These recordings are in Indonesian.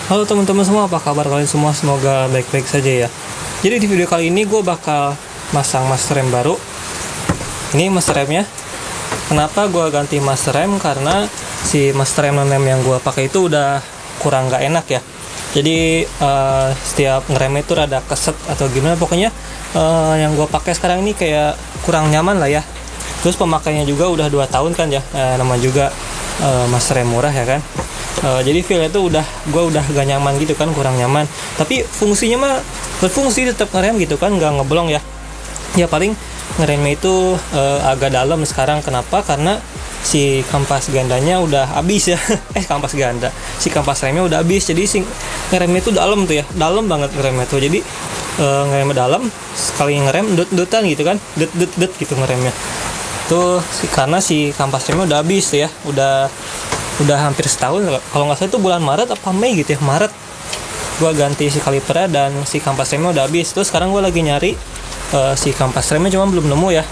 Halo teman-teman semua, apa kabar kalian semua? Semoga baik-baik saja ya. Jadi di video kali ini gue bakal masang master rem baru. Ini master remnya. Kenapa gue ganti master rem? Karena si master rem yang gue pakai itu udah kurang gak enak ya. Jadi setiap ngerem itu rada keset atau gimana. Pokoknya yang gue pakai sekarang ini kayak kurang nyaman lah ya. Terus pemakainya juga udah 2 tahun kan ya. Nama juga master rem murah ya kan. Jadi feelnya tuh gue udah gak nyaman gitu kan, kurang nyaman. Tapi fungsinya mah berfungsi, tetap ngerem gitu kan, gak ngeblong ya. Ya paling ngeremnya itu agak dalam sekarang. Kenapa? Karena si kampas gandanya udah habis ya. Kampas ganda, si kampas remnya udah habis. Jadi si ngeremnya itu dalam tuh ya, dalam banget ngeremnya tuh. Jadi ngeremnya dalam, sekali ngerem dut-dutan gitu kan, dut-dut gitu ngeremnya. Tuh karena si kampas remnya udah habis tuh ya, udah hampir setahun. Kalau nggak salah itu bulan Maret apa Mei gitu ya, Maret gue ganti si kalipernya dan si kampas remnya udah habis. Terus sekarang gue lagi nyari si kampas remnya, cuman belum nemu ya.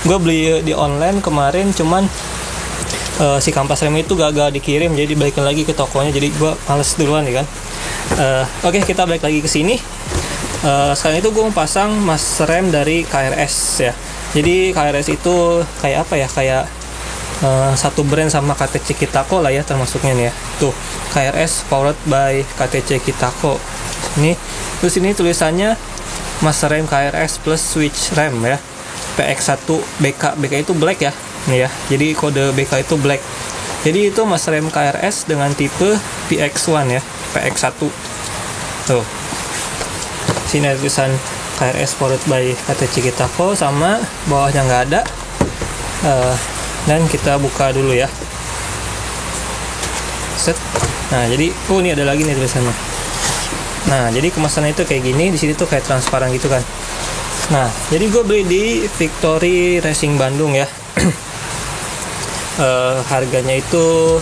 Gue beli di online kemarin, cuman si kampas remnya itu gagal dikirim, jadi balikin lagi ke tokonya. Jadi gue males duluan ya kan. Oke, kita balik lagi ke sini. Sekarang itu gue mau pasang master rem dari KRS ya. Jadi KRS itu kayak apa ya, kayak satu brand sama KTC Kitako lah ya, termasuknya nih ya. Tuh, KRS powered by KTC Kitako. Ini terus ini tulisannya master rem KRS plus switch rem ya. PX1 BK itu black ya. Nih ya. Jadi kode BK itu black. Jadi itu master rem KRS dengan tipe PX1 ya, PX1. Tuh. Sini ada tulisan KRS powered by KTC Kitako, sama bawahnya nggak ada. Dan kita buka dulu ya. Set. Nah, jadi ini ada lagi nih tulisannya. Nah, jadi kemasannya itu kayak gini, di sini tuh kayak transparan gitu kan. Nah, jadi gue beli di Victory Racing Bandung ya. Harganya itu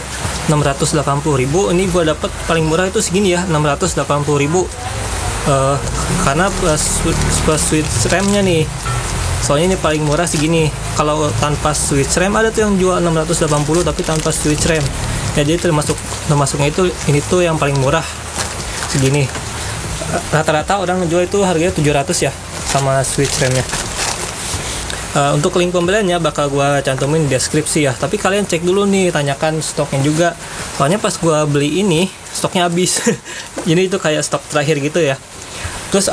680.000. Ini gue dapat paling murah itu segini ya, 680.000. Karena plus switch remnya nih. Soalnya ini paling murah segini. Kalau tanpa switch rem ada tuh yang jual 680 tapi tanpa switch rem. Ya jadi termasuknya itu, ini tuh yang paling murah segini. Rata-rata orang jual itu harganya 700 ya sama switch remnya. Untuk link pembeliannya bakal gua cantumin di deskripsi ya. Tapi kalian cek dulu nih, tanyakan stoknya juga. Soalnya pas gua beli ini stoknya habis. Jadi itu kayak stok terakhir gitu ya. Terus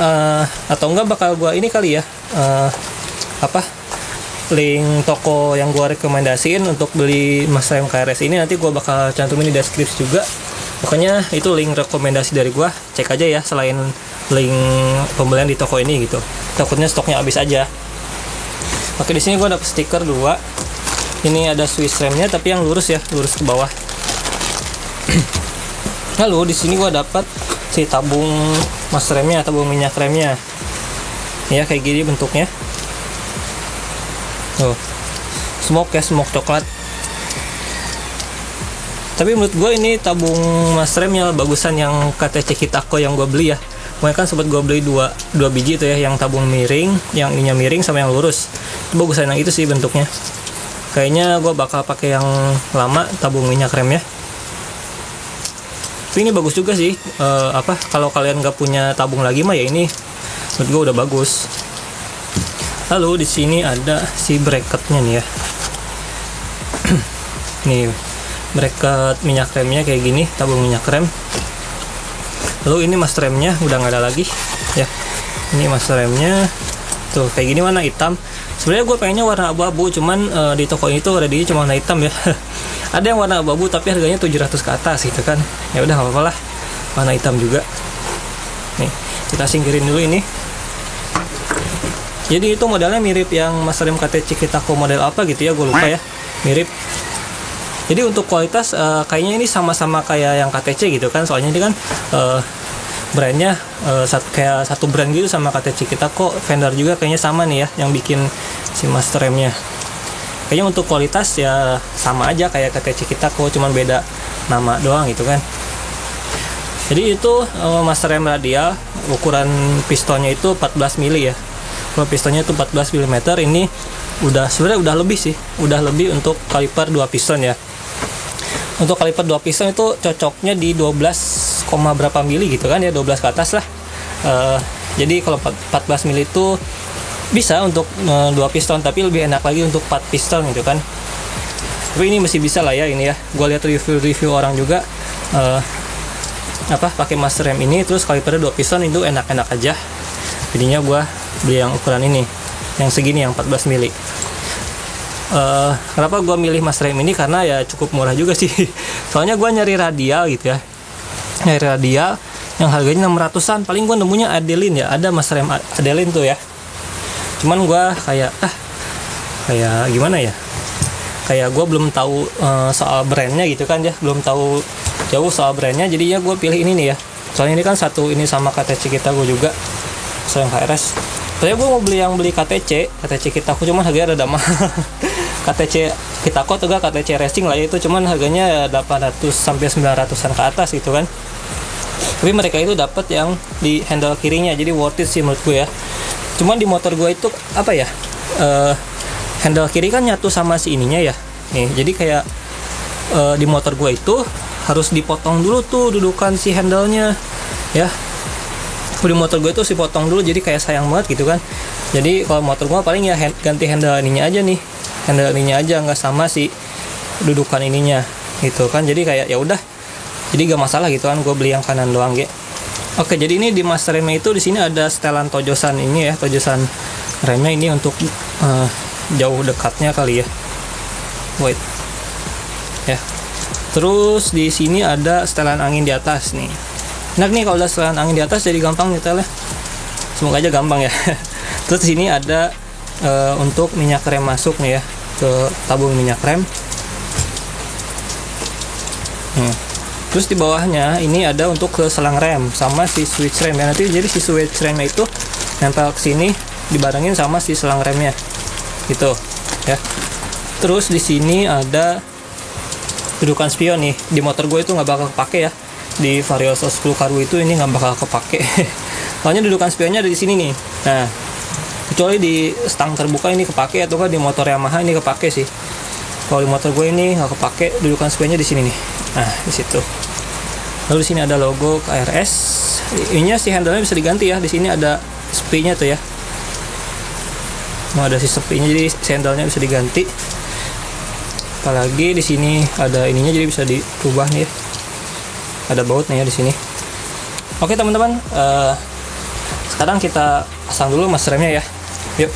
atau enggak bakal gua ini kali ya. Link toko yang gue rekomendasiin untuk beli master rem KRS ini nanti gue bakal cantumin di deskripsi juga. Pokoknya itu link rekomendasi dari gue, cek aja ya, selain link pembelian di toko ini gitu. Takutnya stoknya habis aja. Oke, di sini gue dapet stiker 2. Ini ada switch remnya tapi yang lurus ya, lurus ke bawah. Lalu di sini gue dapat si tabung master remnya, tabung minyak remnya. Ya kayak gini bentuknya. Tuh, smoke ya, smoke coklat. Tapi menurut gue ini tabung master remnya bagusan yang KTC Kitako yang gue beli ya. Makanya kan sempat gue beli dua biji itu ya, yang tabung miring, yang ininya miring sama yang lurus. Itu bagusan yang itu sih bentuknya. Kayaknya gue bakal pakai yang lama, tabung minyak remnya. Tapi ini bagus juga sih. Kalau kalian nggak punya tabung lagi mah ya ini menurut gue udah bagus. Lalu di sini ada si bracketnya nih ya. Nih bracket minyak remnya kayak gini, tabung minyak rem. Lalu ini master remnya udah nggak ada lagi ya. Ini master remnya tuh kayak gini, warna hitam. Sebenarnya gue pengennya warna abu-abu, cuman di toko ini tuh ada di cuma warna hitam ya. Ada yang warna abu-abu tapi harganya 700 ke atas gitu kan. Ya udah nggak apa-apa lah, warna hitam juga. Nih kita singkirin dulu ini. Jadi itu modelnya mirip yang master rem KTC Kitako model apa gitu ya, gue lupa ya, mirip. Jadi untuk kualitas kayaknya ini sama-sama kayak yang KTC gitu kan, soalnya ini kan brandnya kayak satu brand gitu sama KTC Kitako. Vendor juga kayaknya sama nih ya yang bikin si master remnya. Kayaknya untuk kualitas ya sama aja kayak KTC Kitako, cuman beda nama doang gitu kan. Jadi itu master rem radial, ukuran pistonnya itu 14 mili ya. Kalau pistonnya itu 14 mm, ini sebenarnya udah lebih sih, udah lebih untuk kaliper 2 piston ya. Untuk kaliper 2 piston itu cocoknya di 12 berapa mili gitu kan ya, 12 ke atas lah. Jadi kalau 14 mili itu bisa untuk 2 piston, tapi lebih enak lagi untuk 4 piston gitu kan. Tapi ini masih bisa lah ya ini ya. Gue lihat review orang juga pakai master rem ini, terus kalipernya 2 piston itu enak-enak aja. Jadinya gue beli yang ukuran ini, yang segini, yang 14 mili. Kenapa gue milih master rem ini? Karena ya cukup murah juga sih. Soalnya gue nyari radial gitu ya, nyari radial yang harganya 600-an. Paling gue nemunya Adeline ya, ada master rem Adeline tuh ya. Cuman gue kayak gimana ya, kayak gue belum tahu soal brandnya gitu kan ya, belum tahu jauh soal brandnya. Jadinya gue pilih ini nih ya, soalnya ini kan satu ini sama KTC kita gue juga, yang KRS. Saya gue mau beli KTC kita aku, cuman harganya rada mahal. KTC kita kok juga KTC Racing lah itu, cuman harganya 800 sampai 900-an ke atas gitu kan. Tapi mereka itu dapat yang di handle kirinya, jadi worth it sih menurut gue ya. Cuman di motor gue itu handle kiri kan nyatu sama si ininya ya. Nih, jadi kayak di motor gue itu harus dipotong dulu tuh dudukan si handle-nya ya. Di motor gue itu potong dulu, jadi kayak sayang banget gitu kan. Jadi kalau motor gue paling ya ganti handle ininya aja nih, handle ininya aja, nggak sama si dudukan ininya gitu kan. Jadi kayak ya udah, jadi gak masalah gitu kan, gue beli yang kanan doang gitu. Oke, jadi ini di master remnya itu di sini ada setelan tojosan ini ya, tojosan remnya ini untuk jauh dekatnya kali ya. Wait ya. Terus di sini ada setelan angin di atas nih. Enak nih kalau udah setelan angin di atas, jadi gampang nyetelnya. Semoga aja gampang ya. Terus di sini ada untuk minyak rem masuk nih ya, ke tabung minyak rem. Terus di bawahnya ini ada untuk ke selang rem sama si switch rem ya. Nanti jadi si switch remnya itu nempel ke sini, dibarengin sama si selang remnya gitu ya. Terus di sini ada dudukan spion nih. Di motor gue itu nggak bakal kepake ya, di Vario 10 Kargo itu ini nggak bakal kepake. Soalnya dudukan spionnya ada di sini nih. Nah, kecuali di stang terbuka ini kepake, atau kan di motor Yamaha ini kepake sih. Kalau di motor gue ini nggak kepake, dudukan spionnya di sini nih. Nah, di situ. Lalu di sini ada logo KRS. Ininya si handle-nya bisa diganti ya. Di sini ada sepinya tuh ya. Nah, ada si sepinya, jadi si handle-nya bisa diganti. Apalagi di sini ada ininya, jadi bisa diubah nih ya. Ada bautnya ya di sini. Oke teman-teman, sekarang kita pasang dulu master remnya ya. Yuk.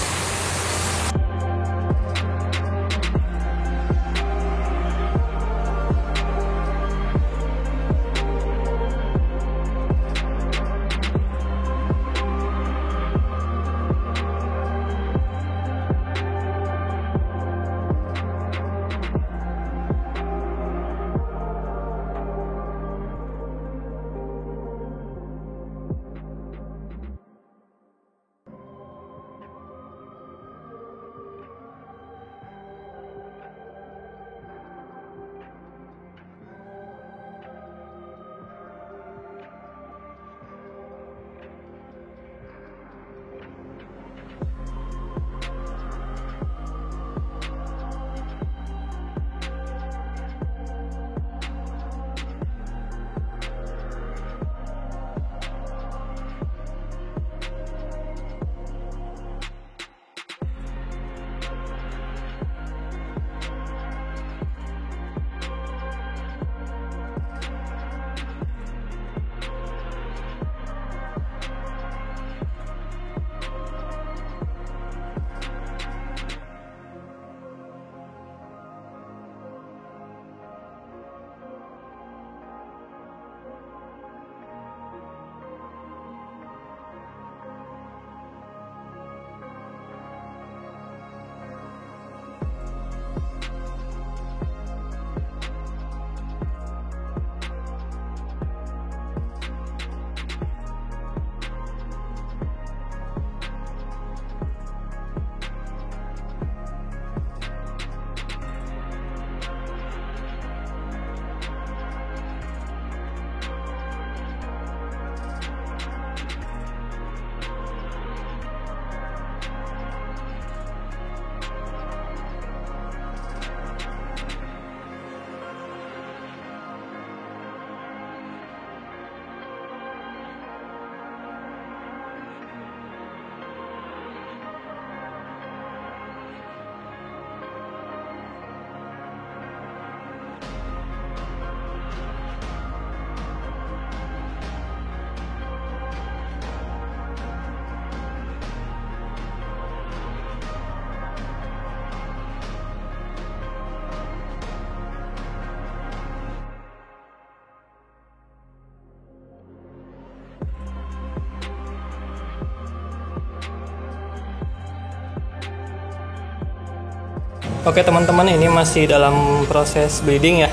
Oke teman-teman, ini masih dalam proses bleeding ya.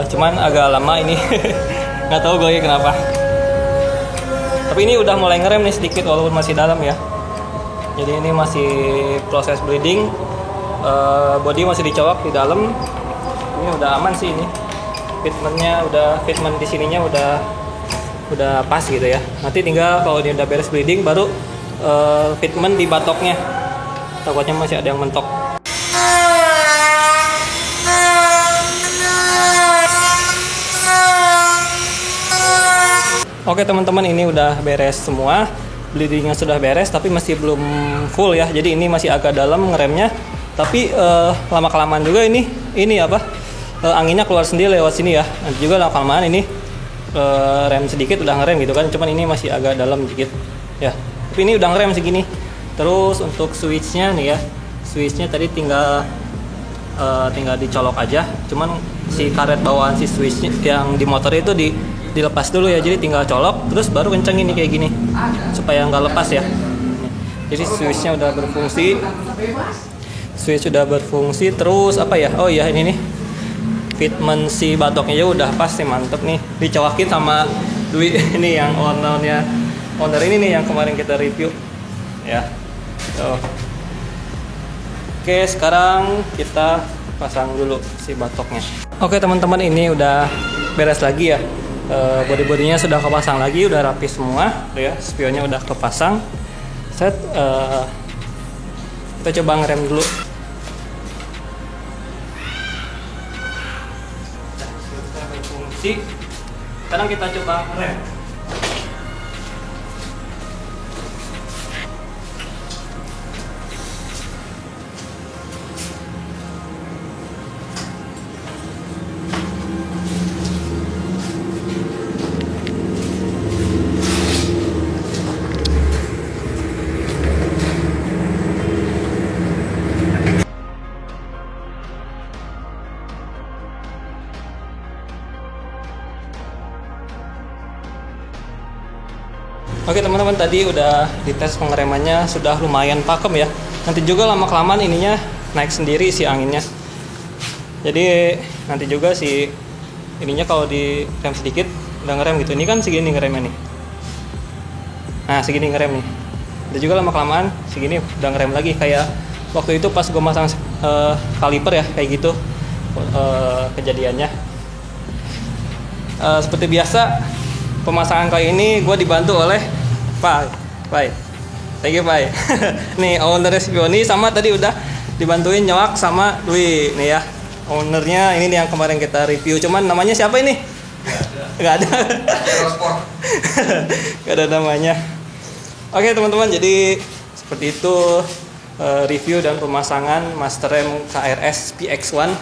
Cuman agak lama ini. Nggak tahu gue kenapa. Tapi ini udah mulai ngerem nih sedikit walaupun masih dalam ya. Jadi ini masih proses bleeding. Body masih dicolok di dalam. Ini udah aman sih ini. Fitment di sininya udah pas gitu ya. Nanti tinggal kalau dia udah beres bleeding baru fitment di batoknya. Takutnya masih ada yang mentok. Oke teman-teman, ini udah beres semua, bleedingnya sudah beres, tapi masih belum full ya. Jadi ini masih agak dalam ngeremnya, tapi lama kelamaan juga ini anginnya keluar sendiri lewat sini ya. Nanti juga lama kelamaan ini rem sedikit udah ngerem gitu kan. Cuman ini masih agak dalam sedikit ya. Tapi ini udah ngerem segini. Terus untuk switchnya nih ya, switchnya tadi tinggal dicolok aja. Cuman si karet bawaan si switchnya yang di motor itu dilepas dulu ya, jadi tinggal colok terus baru kencengin nih kayak gini supaya nggak lepas ya. Jadi switchnya udah berfungsi, terus apa ya, oh iya ini nih fitment si batoknya ya udah pas nih, mantep nih, dicowakin sama Dwi ini yang owner ini nih yang kemarin kita review ya. Oke, sekarang kita pasang dulu si batoknya. Oke teman-teman, ini udah beres lagi ya. Body-bodinya sudah kepasang lagi, udah rapi semua ya, spionnya udah kepasang. Kita coba ngerem dulu. Sudah berfungsi. Sekarang kita coba ngerem. Oke teman-teman, tadi udah dites pengeremannya, sudah lumayan pakem ya. Nanti juga lama kelamaan ininya naik sendiri si anginnya. Jadi nanti juga si ininya kalau di rem sedikit udah ngerem gitu. Ini kan segini ngeremnya nih. Nah segini ngerem nih. Nanti juga lama kelamaan segini udah ngerem lagi, kayak waktu itu pas gue masang kaliper ya, kayak gitu kejadiannya. Seperti biasa, pemasangan kali ini gue dibantu oleh Pai. Thank you Pai. Nih ownernya Spioni, sama tadi udah dibantuin Nyoak sama Dwi nih ya. Ownernya ini nih yang kemarin kita review, cuman namanya siapa ini? Gak ada. Gak ada namanya. Oke teman-teman, jadi seperti itu review dan pemasangan Masterem KRS PX1.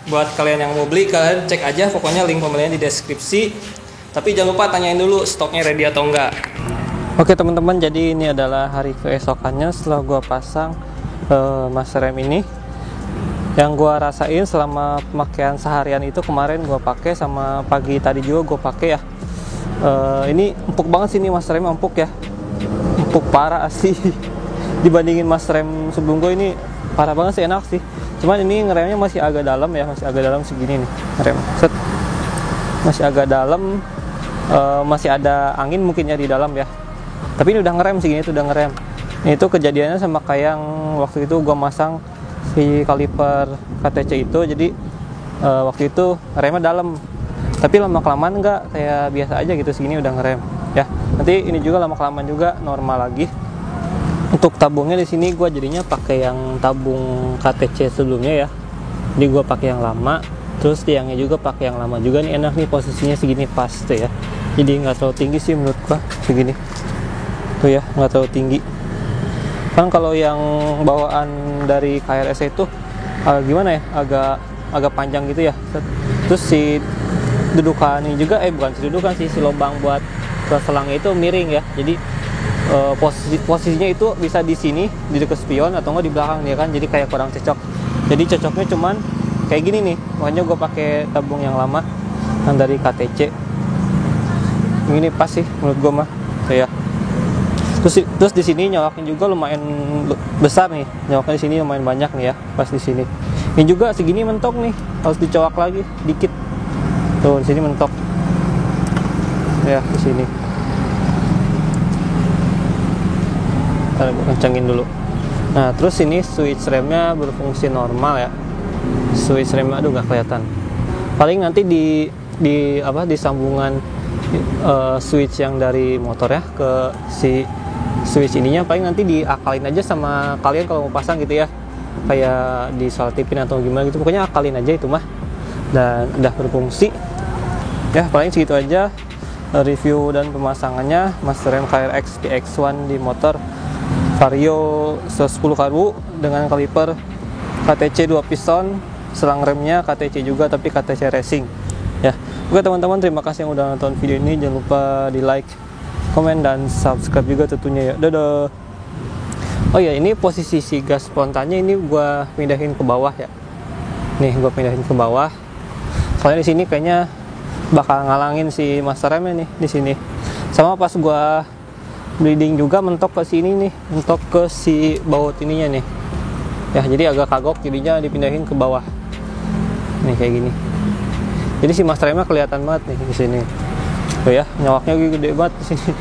Buat kalian yang mau beli, kalian cek aja, pokoknya link pembelian di deskripsi. Tapi jangan lupa tanyain dulu stoknya ready atau enggak. Oke teman-teman, jadi ini adalah hari keesokannya setelah gua pasang Masterem ini. Yang gua rasain selama pemakaian seharian itu, kemarin gua pakai sama pagi tadi juga gua pakai ya. Ini empuk banget sih, ini Masterem empuk ya. Empuk parah asli. Dibandingin Masterem sebelum gua, ini parah banget sih, enak sih. Cuman ini ngeremnya masih agak dalam ya, masih agak dalam segini nih ngerem. Masih agak dalam, masih ada angin mungkin ya di dalam ya. Tapi ini udah ngerem segini, itu udah ngerem. Ini itu kejadiannya sama kayak yang waktu itu gua masang si kaliper KTC itu. Jadi waktu itu remnya dalam, tapi lama kelamaan enggak, kayak biasa aja gitu, segini udah ngerem ya. Nanti ini juga lama kelamaan juga normal lagi. Untuk tabungnya di sini gue jadinya pakai yang tabung KTC sebelumnya ya. Jadi gue pakai yang lama, terus tiangnya juga pakai yang lama juga. Nih enak nih, posisinya segini pas tuh ya. Jadi nggak terlalu tinggi sih menurut gue, segini tuh ya, nggak terlalu tinggi. Kan kalau yang bawaan dari KRS itu gimana ya, agak panjang gitu ya. Terus si dudukan ini juga, bukan si dudukan sih, si lubang buat ke selangnya itu miring ya. Jadi posisinya itu bisa di sini, di dekat spion, atau enggak di belakang ya kan. Jadi kayak kurang cocok. Jadi cocoknya cuman kayak gini nih. Makanya gue pakai tabung yang lama, yang dari KTC. Ini pas sih menurut gue mah. Ya. Terus di sini nyawaknya juga lumayan besar nih, nyawaknya di sini lumayan banyak nih ya, pas di sini. Ini juga segini mentok nih, harus dicowak lagi dikit. Tuh di sini mentok. Ya di sini. Ntar gue kencengin dulu. Nah terus ini switch remnya berfungsi normal ya. Switch remnya aduh nggak kelihatan. Paling nanti di sambungan switch yang dari motor ya ke si switch ininya, paling nanti diakalin aja sama kalian kalau mau pasang gitu ya, kayak diselotipin atau gimana gitu, pokoknya akalin aja itu mah, dan udah berfungsi ya. Paling segitu aja review dan pemasangannya Master M KRX PX1 di motor Vario 110 karbu dengan kaliper KTC 2 piston, selang remnya KTC juga tapi KTC Racing ya. Oke teman-teman, terima kasih yang udah nonton video ini, jangan lupa di like, komen, dan subscribe juga tentunya ya. Dadah. Oh ya, ini posisi si gas spontannya ini gua pindahin ke bawah ya. Nih gua pindahin ke bawah, soalnya di sini kayaknya bakal ngalangin si Master M nih di sini. Sama pas gua bleeding juga mentok ke sini nih, mentok ke si baut ininya nih ya, jadi agak kagok, jadinya dipindahin ke bawah nih kayak gini. Jadi si Master M kelihatan banget nih di sini tuh ya, nyawaknya gede banget di sini.